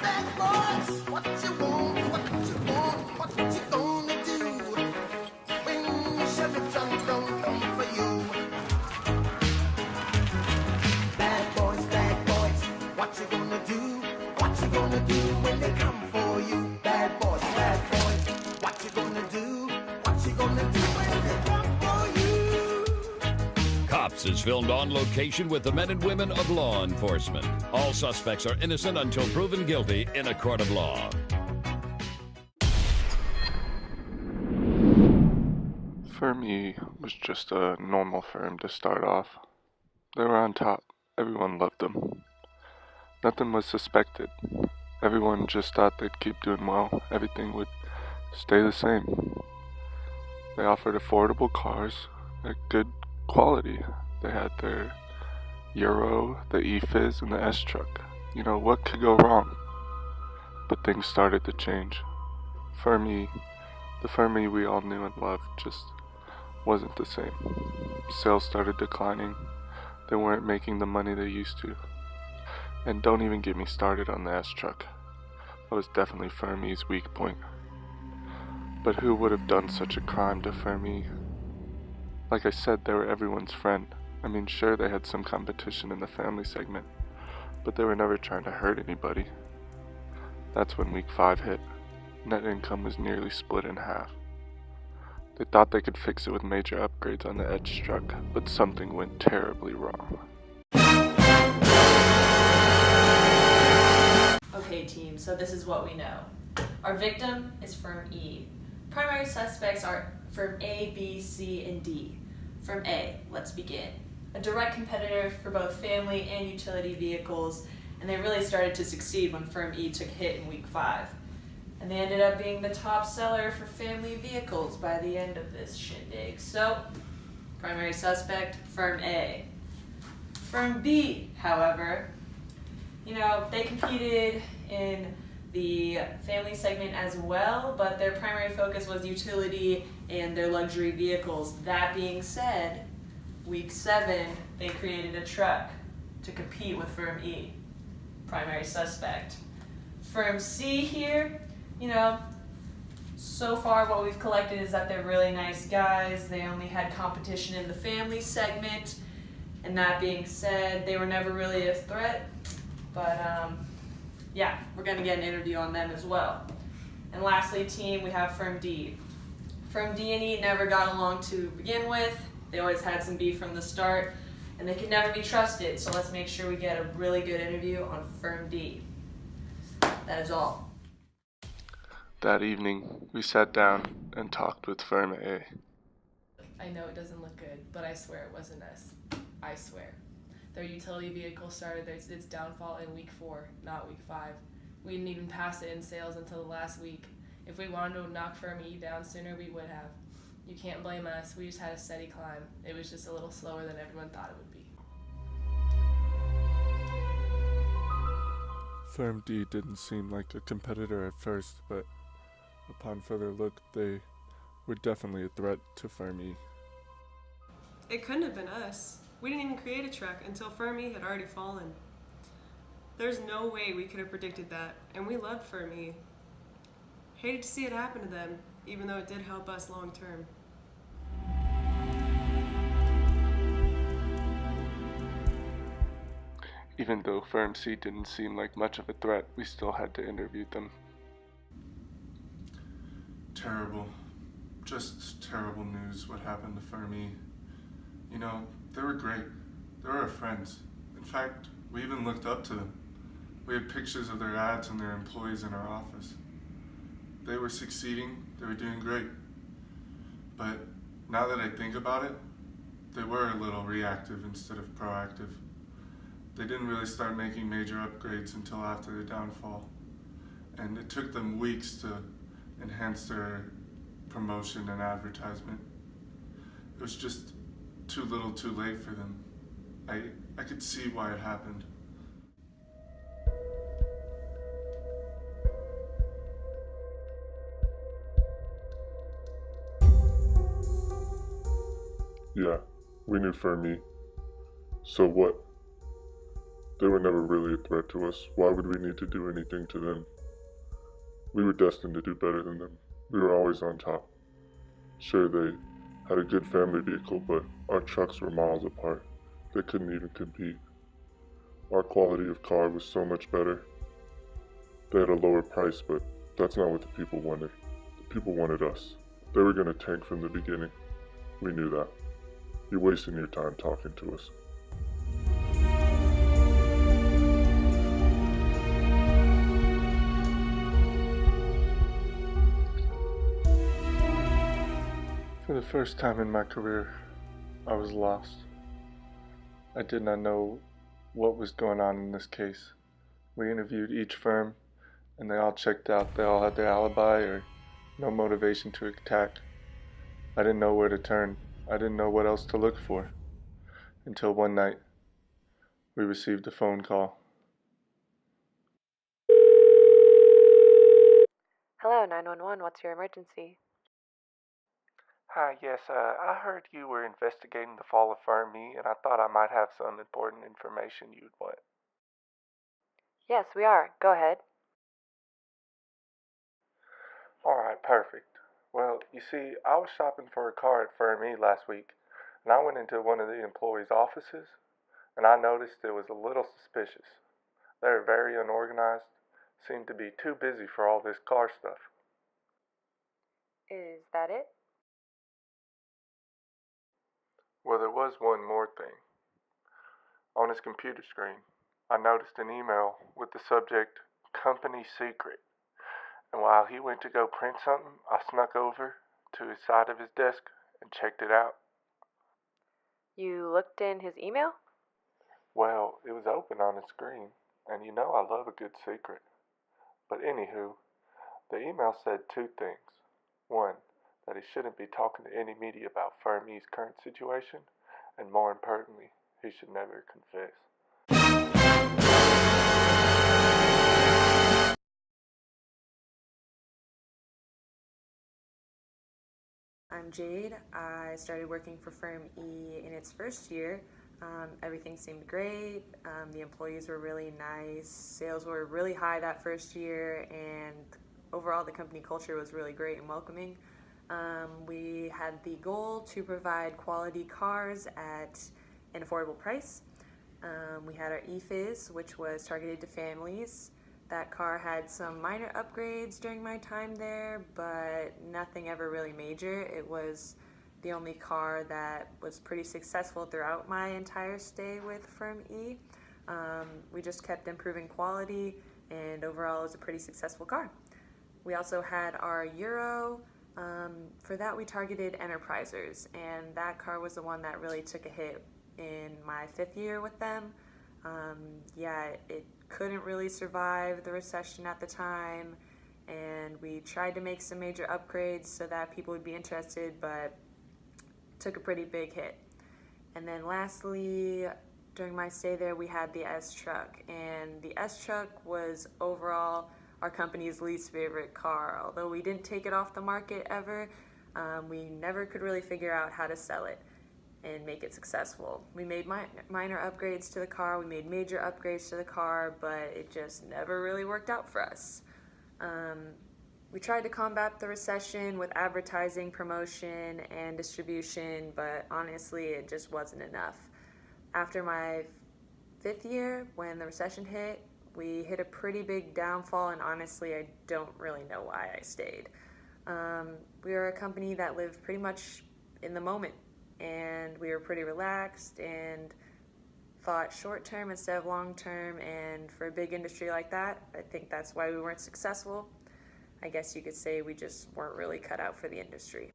bad boys, what you want, what you gonna do when Chevy John don't come for you? Bad boys, what you gonna do? What you gonna do when they come for you? Bad boys, what you gonna do? What you gonna do when they come for you? Cops is filmed on location with the men and women of law enforcement. All suspects are innocent until proven guilty in a court of law. Fermi was just a normal firm to start off. They were on top. Everyone loved them. Nothing was suspected. Everyone just thought they'd keep doing well. Everything would stay the same. They offered affordable cars at good quality. They had their Euro, the E-Fizz, and the S-Truck. You know, what could go wrong? But things started to change. The Fermi we all knew and loved just wasn't the same. Sales started declining. They weren't making the money they used to. And don't even get me started on the S-Truck. That was definitely Fermi's weak point. But who would have done such a crime to Fermi? Like I said, they were everyone's friend. I mean, sure, they had some competition in the family segment, but they were never trying to hurt anybody. That's when week 5 hit. Net income was nearly split in half. They thought they could fix it with major upgrades on the Edge truck, but something went terribly wrong. Okay team, so this is what we know. Our victim is Firm E. Primary suspects are Firm A, B, C, and D. Firm A, let's begin. A direct competitor for both family and utility vehicles, and they really started to succeed when Firm E took a hit in week 5. And they ended up being the top seller for family vehicles by the end of this shindig. So, primary suspect, Firm A. Firm B, however, they competed in the family segment as well, but their primary focus was utility and their luxury vehicles. That being said, week 7, they created a truck to compete with Firm E, primary suspect. Firm C here, so far what we've collected is that they're really nice guys. They only had competition in the family segment, and that being said, they were never really a threat, but we're going to get an interview on them as well. And lastly, team, we have Firm D. Firm D and E never got along to begin with. They always had some beef from the start, and they could never be trusted, so let's make sure we get a really good interview on Firm D. That is all. That evening, we sat down and talked with Firm A. I know it doesn't look good, but I swear it wasn't us. I swear. Their utility vehicle started its downfall in week 4, not week 5. We didn't even pass it in sales until the last week. If we wanted to knock Firm E down sooner, we would have. You can't blame us. We just had a steady climb. It was just a little slower than everyone thought it would be. Firm D didn't seem like a competitor at first, but upon further look, they were definitely a threat to Firm E. It couldn't have been us. We didn't even create a truck until Firm E had already fallen. There's no way we could have predicted that, and we loved Firm E. Hated to see it happen to them, even though it did help us long term. Even though Firm C didn't seem like much of a threat, we still had to interview them. Terrible. Just terrible news what happened to Firm E. They were great. They were our friends. In fact, we even looked up to them. We had pictures of their ads and their employees in our office. They were succeeding. They were doing great. But now that I think about it, they were a little reactive instead of proactive. They didn't really start making major upgrades until after the downfall. And it took them weeks to enhance their promotion and advertisement. It was just too little too late for them. I could see why it happened. Yeah, we knew Firm E. So what? They were never really a threat to us. Why would we need to do anything to them? We were destined to do better than them. We were always on top. Sure, they had a good family vehicle, but our trucks were miles apart. They couldn't even compete. Our quality of car was so much better. They had a lower price, but that's not what the people wanted. The people wanted us. They were going to tank from the beginning. We knew that. You're wasting your time talking to us. For the first time in my career, I was lost. I did not know what was going on in this case. We interviewed each firm, and they all checked out. They all had their alibi or no motivation to attack. I didn't know where to turn. I didn't know what else to look for. Until one night, we received a phone call. Hello, 911. What's your emergency? Hi, yes, I heard you were investigating the fall of Fermi, and I thought I might have some important information you'd want. Yes, we are. Go ahead. Alright, perfect. Well, you see, I was shopping for a car at Fermi last week, and I went into one of the employees' offices, and I noticed it was a little suspicious. They were very unorganized, seemed to be too busy for all this car stuff. Is that it? Well, there was one more thing. On his computer screen, I noticed an email with the subject, Company Secret. And while he went to go print something, I snuck over to his side of his desk and checked it out. You looked in his email? Well, it was open on his screen, and you know I love a good secret. But anywho, the email said two things. One, that he shouldn't be talking to any media about Fermi's current situation, and more importantly, he should never confess. I'm Jade. I started working for Firm E in its first year. Everything seemed great. The employees were really nice. Sales were really high that first year, and overall the company culture was really great and welcoming. We had the goal to provide quality cars at an affordable price. We had our E-Fizz, which was targeted to families. That car had some minor upgrades during my time there, but nothing ever really major. It was the only car that was pretty successful throughout my entire stay with Firm E. We just kept improving quality, and overall it was a pretty successful car. We also had our Euro. For that we targeted enterprisers, and that car was the one that really took a hit in my 5th year with them. It couldn't really survive the recession at the time, and we tried to make some major upgrades so that people would be interested, but took a pretty big hit. And then lastly, during my stay there, we had the S truck, and the S truck was overall our company's least favorite car. Although we didn't take it off the market ever, we never could really figure out how to sell it and make it successful. We made minor upgrades to the car, we made major upgrades to the car, but it just never really worked out for us. We tried to combat the recession with advertising, promotion, and distribution, but honestly, it just wasn't enough. After my 5th year, when the recession hit, we hit a pretty big downfall, and honestly, I don't really know why I stayed. We were a company that lived pretty much in the moment, and we were pretty relaxed and thought short term instead of long term, and for a big industry like that, I think that's why we weren't successful. I guess you could say we just weren't really cut out for the industry.